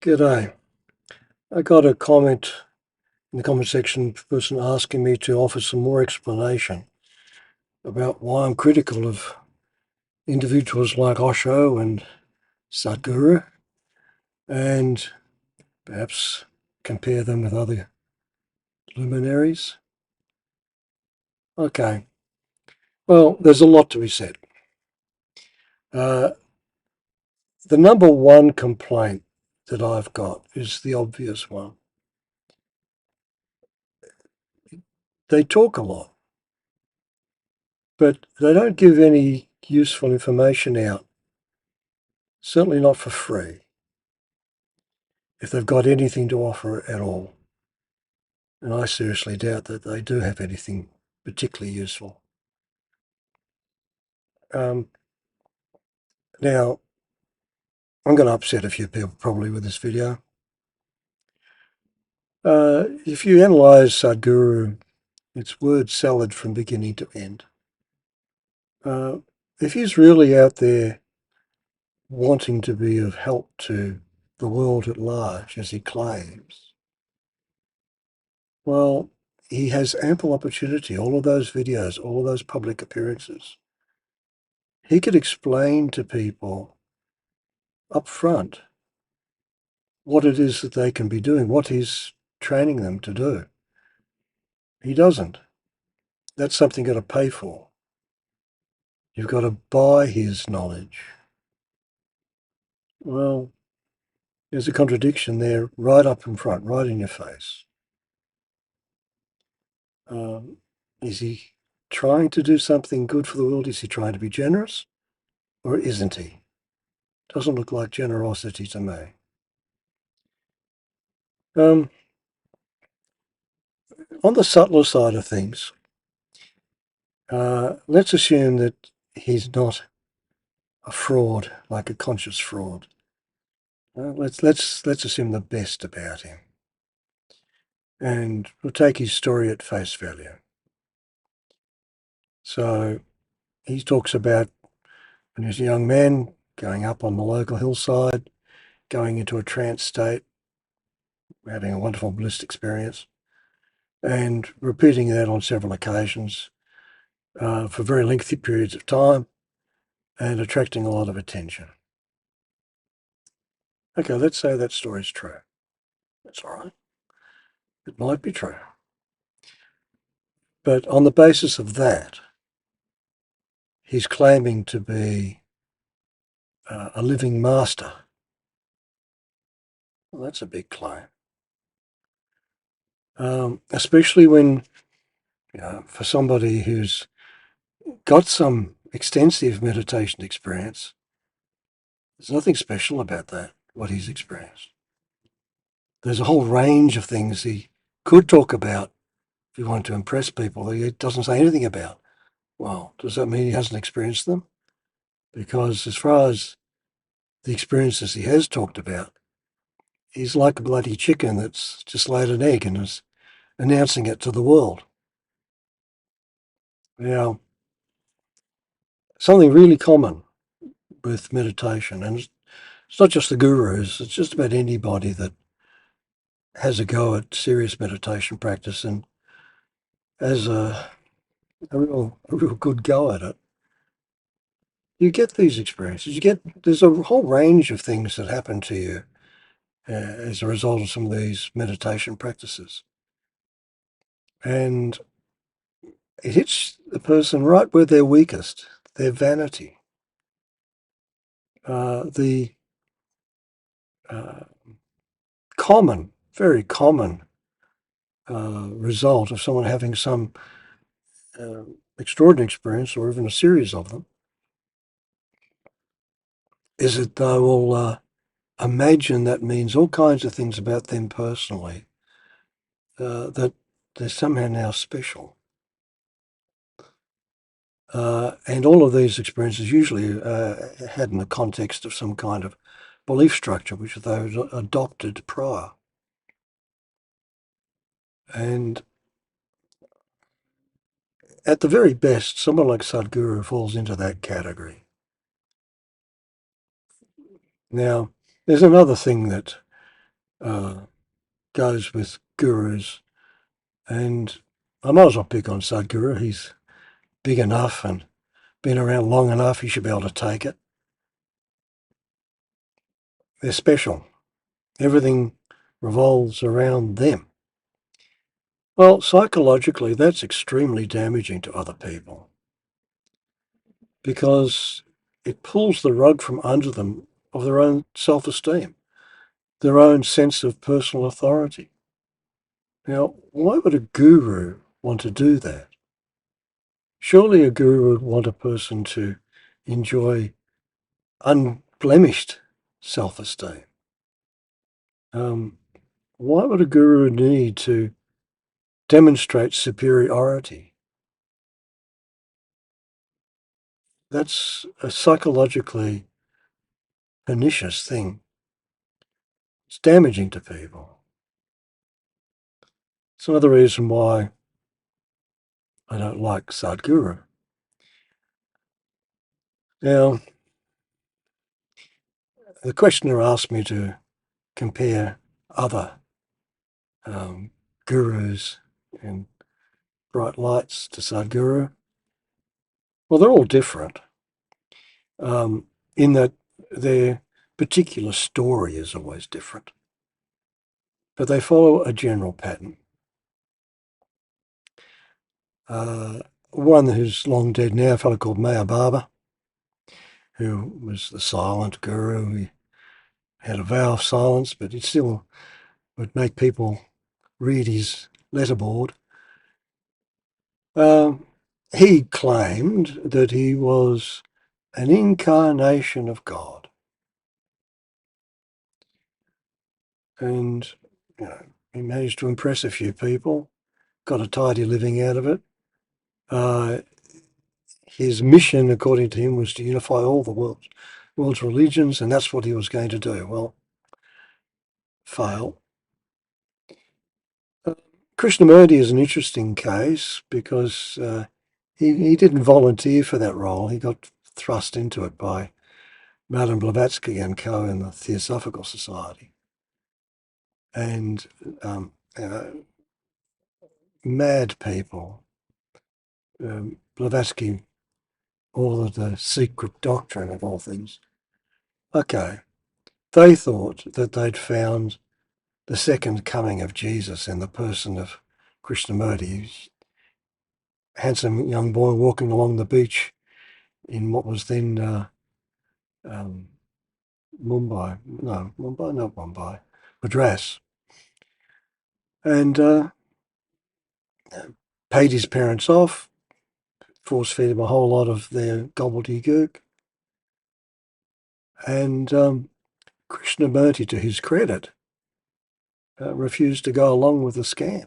G'day. I got a comment in the comment section, person asking me to offer some more explanation about why I'm critical of individuals like Osho and Sadhguru, and perhaps compare them with other luminaries. Okay, well, there's a lot to be said. The number one complaint that I've got is the obvious one. They talk a lot, but they don't give any useful information out, certainly not for free, if they've got anything to offer at all. And I seriously doubt that they do have anything particularly useful. Now, I'm going to upset a few people probably with this video. If you analyse Sadhguru, it's word salad from beginning to end. If he's really out there wanting to be of help to the world at large, as he claims, well, he has ample opportunity, all of those videos, all of those public appearances. He could explain to people up front what it is that they can be doing, what he's training them to do. He doesn't. That's something you've got to pay for. You've got to buy his knowledge. Well, there's a contradiction there right up in front, right in your face. Is he trying to do something good for the world? Is he trying to be generous? Or isn't he? Doesn't look like generosity to me. On the subtler side of things, let's assume that he's not a fraud, like a conscious fraud. Let's assume the best about him, and we'll take his story at face value. So he talks about when he was a young man going up on the local hillside, going into a trance state, having a wonderful bliss experience, and repeating that on several occasions for very lengthy periods of time, and attracting a lot of attention. Okay, let's say that story's true. That's all right. It might be true. But on the basis of that, he's claiming to be a living master. Well, that's a big claim. Especially when, for somebody who's got some extensive meditation experience, there's nothing special about that, what he's experienced. There's a whole range of things he could talk about if he wanted to impress people that he doesn't say anything about. Well, does that mean he hasn't experienced them? Because as far as the experiences he has talked about, he's like a bloody chicken that's just laid an egg and is announcing it to the world. Now, something really common with meditation, and it's not just the gurus, it's just about anybody that has a go at serious meditation practice and has a real good go at it. You get these experiences. There's a whole range of things that happen to you as a result of some of these meditation practices. And it hits the person right where they're weakest, their vanity. The very common result of someone having some extraordinary experience, or even a series of them, is that they will imagine that means all kinds of things about them personally, that they're somehow now special. And all of these experiences usually had in the context of some kind of belief structure which they adopted prior. And at the very best, someone like Sadhguru falls into that category. Now, there's another thing that uh, goes with gurus. And I might as well pick on Sadhguru. He's big enough and been around long enough, he should be able to take it. They're special. Everything revolves around them. Well, psychologically, that's extremely damaging to other people because it pulls the rug from under them of their own self-esteem, their own sense of personal authority. Now, why would a guru want to do that? Surely a guru would want a person to enjoy unblemished self-esteem. Why would a guru need to demonstrate superiority? That's a psychologically pernicious thing. It's damaging to people. It's another reason why I don't like Sadhguru. Now, the questioner asked me to compare other gurus and bright lights to Sadhguru. Well, they're all different in that their particular story is always different, but they follow a general pattern. One who's long dead now, a fellow called Maya Baba, who was the silent guru. He had a vow of silence, but he still would make people read his letterboard. He claimed that he was an incarnation of God. And he managed to impress a few people, got a tidy living out of it. His mission, according to him, was to unify all the world's religions, and that's what he was going to do. Well, fail. Krishnamurti is an interesting case because he didn't volunteer for that role. He got thrust into it by Madame Blavatsky and co. in the Theosophical Society. And mad people. Blavatsky ordered the secret doctrine of all things. Okay, they thought that they'd found the second coming of Jesus in the person of Krishnamurti, handsome young boy walking along the beach in what was then Madras, and paid his parents off, force-fed him a whole lot of their gobbledygook, and Krishnamurti, to his credit, refused to go along with the scam,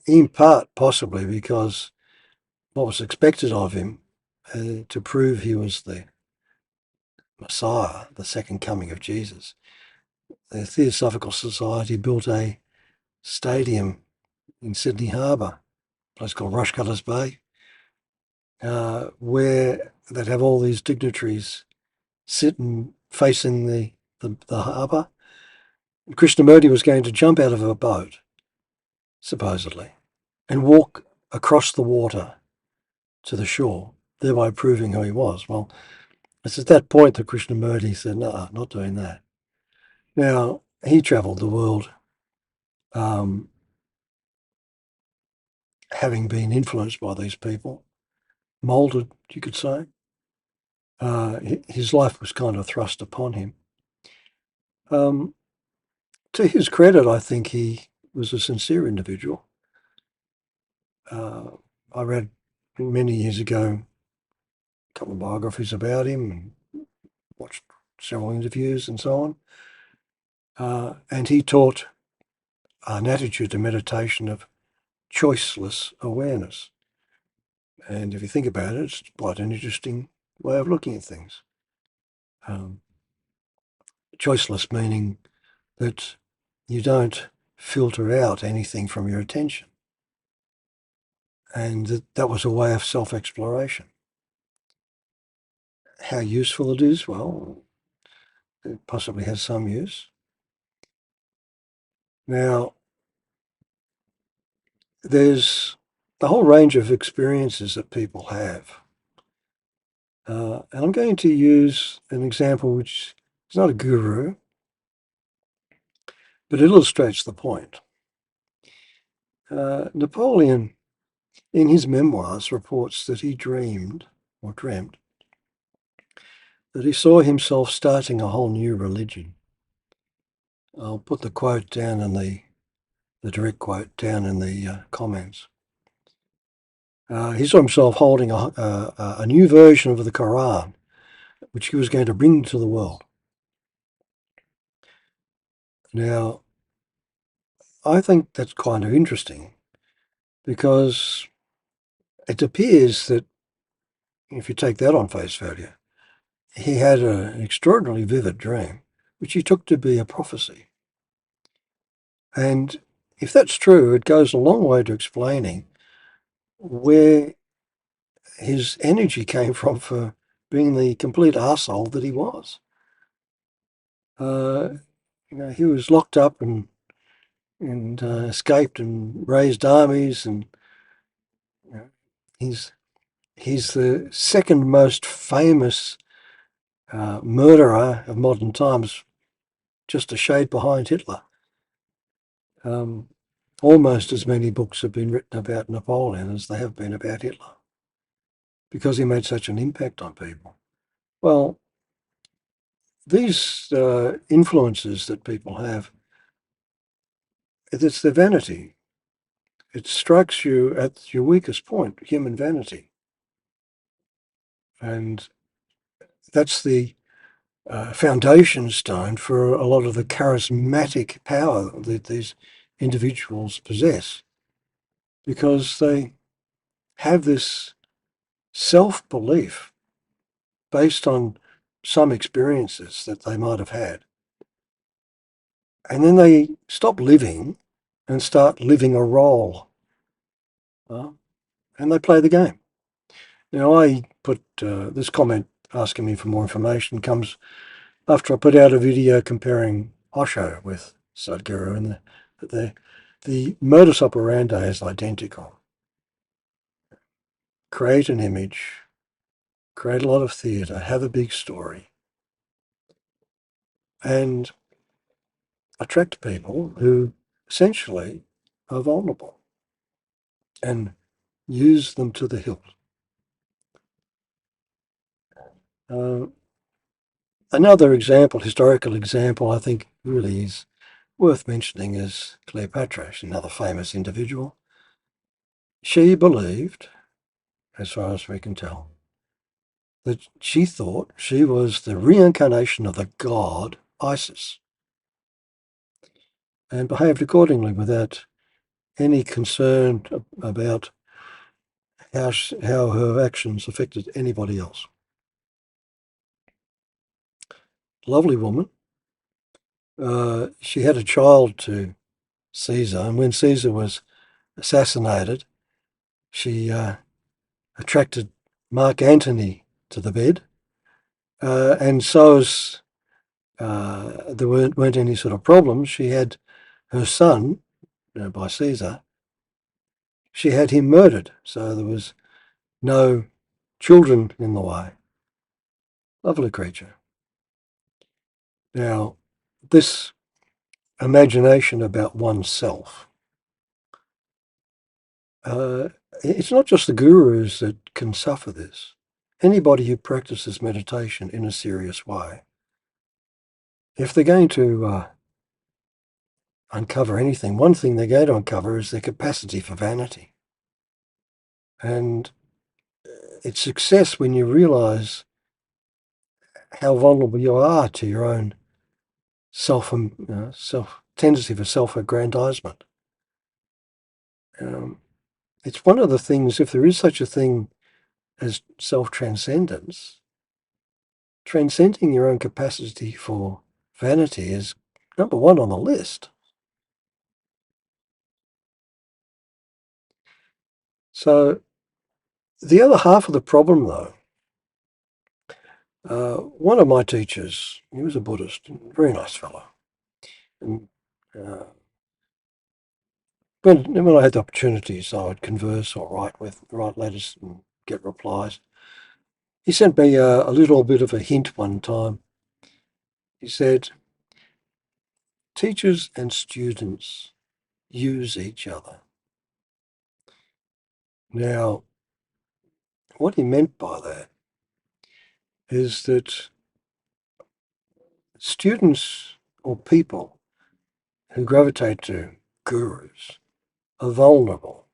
in part possibly because what was expected of him to prove he was the Messiah, the second coming of Jesus. The Theosophical Society built a stadium in Sydney Harbour, a place called Rushcutters Bay, where they'd have all these dignitaries sitting facing the harbour. Krishnamurti was going to jump out of a boat, supposedly, and walk across the water to the shore, thereby proving who he was. Well, it's at that point that Krishnamurti said, no, not doing that. Now, he travelled the world having been influenced by these people, moulded, you could say. His life was kind of thrust upon him. To his credit, I think he was a sincere individual. I read many years ago a couple of biographies about him and watched several interviews and so on. And he taught an attitude to meditation of choiceless awareness. And if you think about it, it's quite an interesting way of looking at things. Choiceless meaning that you don't filter out anything from your attention. And that was a way of self-exploration. How useful it is, well, it possibly has some use. Now, there's a whole range of experiences that people have. And I'm going to use an example which is not a guru, but it illustrates the point. Napoleon, in his memoirs, reports that he dreamed, or dreamt, that he saw himself starting a whole new religion. I'll put the quote down in the direct quote down in the comments. He saw himself holding a new version of the Koran, which he was going to bring to the world. Now, I think that's kind of interesting because it appears that if you take that on face value, he had an extraordinarily vivid dream, which he took to be a prophecy. And if that's true, it goes a long way to explaining where his energy came from for being the complete arsehole that he was. Uh, he was locked up and escaped and raised armies, and you know, he's he's the second most famous murderer of modern times, just a shade behind Hitler. Um, Almost as many books have been written about Napoleon as there have been about Hitler, because he made such an impact on people. Well, these influences that people have, it's their vanity. It strikes you at your weakest point, human vanity. And that's the foundation stone for a lot of the charismatic power that these individuals possess, because they have this self-belief based on some experiences that they might have had. And then they stop living and start living a role. And they play the game. Now, I put this comment asking me for more information comes after I put out a video comparing Osho with Sadhguru, and the modus operandi is identical. Create an image, create a lot of theatre, have a big story, and attract people who essentially are vulnerable and use them to the hilt. Uh, Another example, historical example, I think really is worth mentioning is Cleopatra. She's another famous individual. She believed, as far as we can tell, that she thought she was the reincarnation of the god Isis, and behaved accordingly without any concern about how her actions affected anybody else. Lovely woman. She had a child to Caesar, and when Caesar was assassinated, she attracted Mark Antony to the bed, and so as there weren't any sort of problems, she had her son, by Caesar, she had him murdered, so there was no children in the way. Lovely creature. Now, this imagination about oneself, uh, it's not just the gurus that can suffer this. Anybody who practices meditation in a serious way, if they're going to uncover anything, one thing they're going to uncover is their capacity for vanity. And it's success when you realize how vulnerable you are to your own self tendency for self-aggrandizement. It's one of the things, if there is such a thing as self-transcendence, transcending your own capacity for vanity is number one on the list. So the other half of the problem, though, one of my teachers, he was a Buddhist, very nice fellow, and when I had the opportunities, I would converse or write letters and get replies. He sent me a little bit of a hint one time. He said, teachers and students use each other. Now, what he meant by that is that students or people who gravitate to gurus are vulnerable,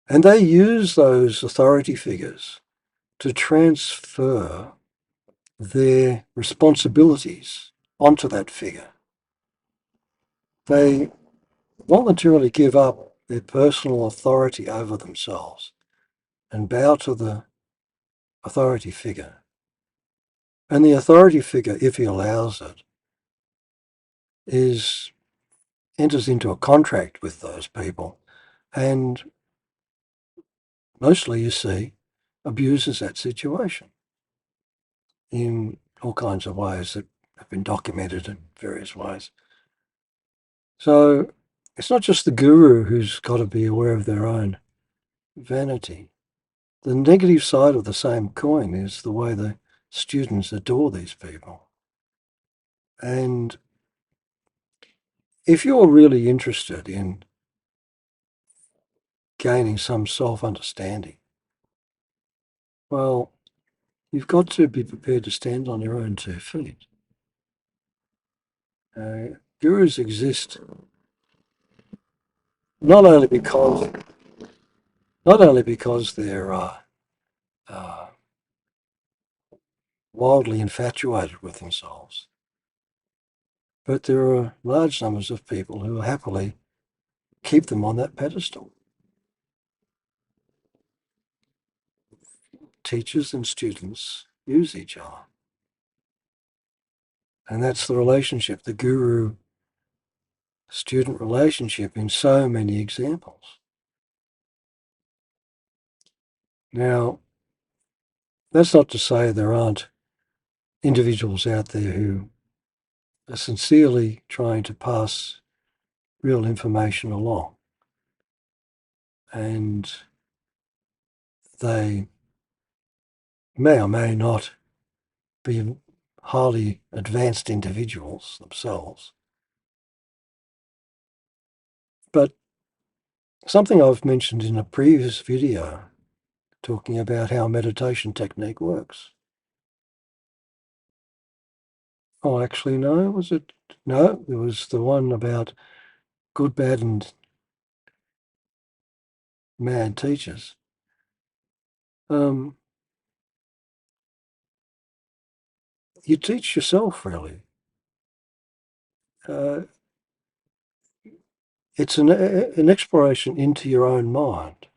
and they use those authority figures to transfer their responsibilities onto that figure. They voluntarily give up their personal authority over themselves and bow to the authority figure. And the authority figure, if he allows it, enters into a contract with those people and mostly, you see, abuses that situation in all kinds of ways that have been documented in various ways. So it's not just the guru who's got to be aware of their own vanity. The negative side of the same coin is the way the students adore these people. And if you're really interested in gaining some self-understanding, well, you've got to be prepared to stand on your own 2 feet. Gurus exist not only because they're wildly infatuated with themselves, but there are large numbers of people who happily keep them on that pedestal. Teachers and students use each other. And that's the relationship, the guru-student relationship in so many examples. Now, that's not to say there aren't individuals out there who are sincerely trying to pass real information along. And they may or may not be highly advanced individuals themselves. But something I've mentioned in a previous video talking about how meditation technique works. Oh, actually, no, was it? No, it was the one about good, bad, and mad teachers. You teach yourself, really. Uh, it's an exploration into your own mind.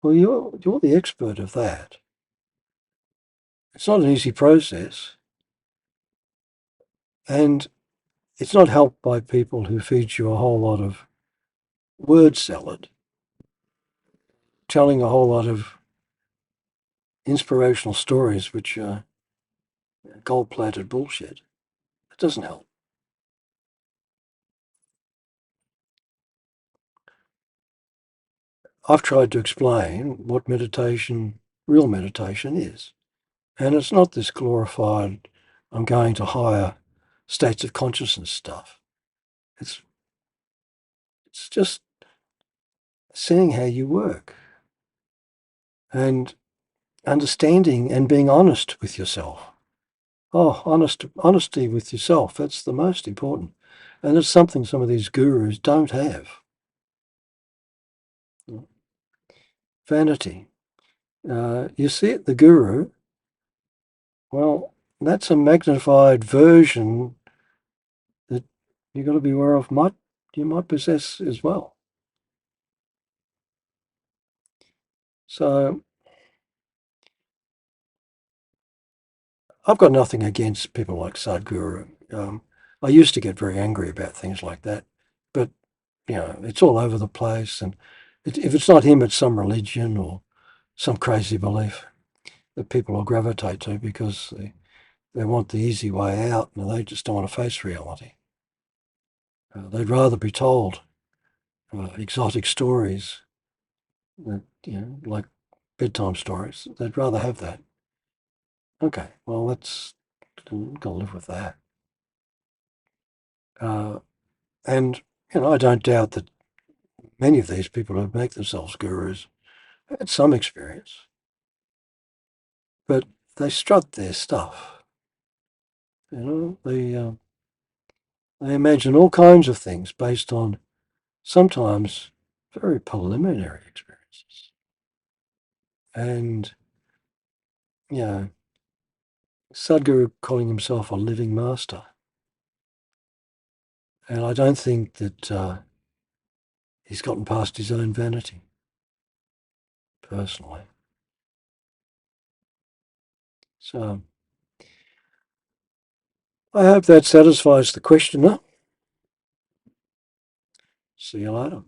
Well, you're the expert of that. It's not an easy process, and it's not helped by people who feed you a whole lot of word salad, telling a whole lot of inspirational stories which are gold-plated bullshit. It doesn't help. I've tried to explain what real meditation is. And it's not this glorified, I'm going to higher states of consciousness stuff. It's just seeing how you work and understanding and being honest with yourself. Oh, honesty with yourself, that's the most important. And it's something some of these gurus don't have. Vanity. You see it, the guru, well, that's a magnified version that you've got to be aware of you might possess as well. So I've got nothing against people like Sadhguru. I used to get very angry about things like that, but it's all over the place. And if it's not him, it's some religion or some crazy belief that people will gravitate to because they want the easy way out and they just don't want to face reality. They'd rather be told exotic stories, that, like bedtime stories. They'd rather have that. Okay, well, that's got to live with that. Uh, and I don't doubt that many of these people who make themselves gurus had some experience, but they strut their stuff. They imagine all kinds of things based on sometimes very preliminary experiences. And, you know, Sadhguru calling himself a living master. And I don't think that he's gotten past his own vanity, personally. So I hope that satisfies the questioner. See you later.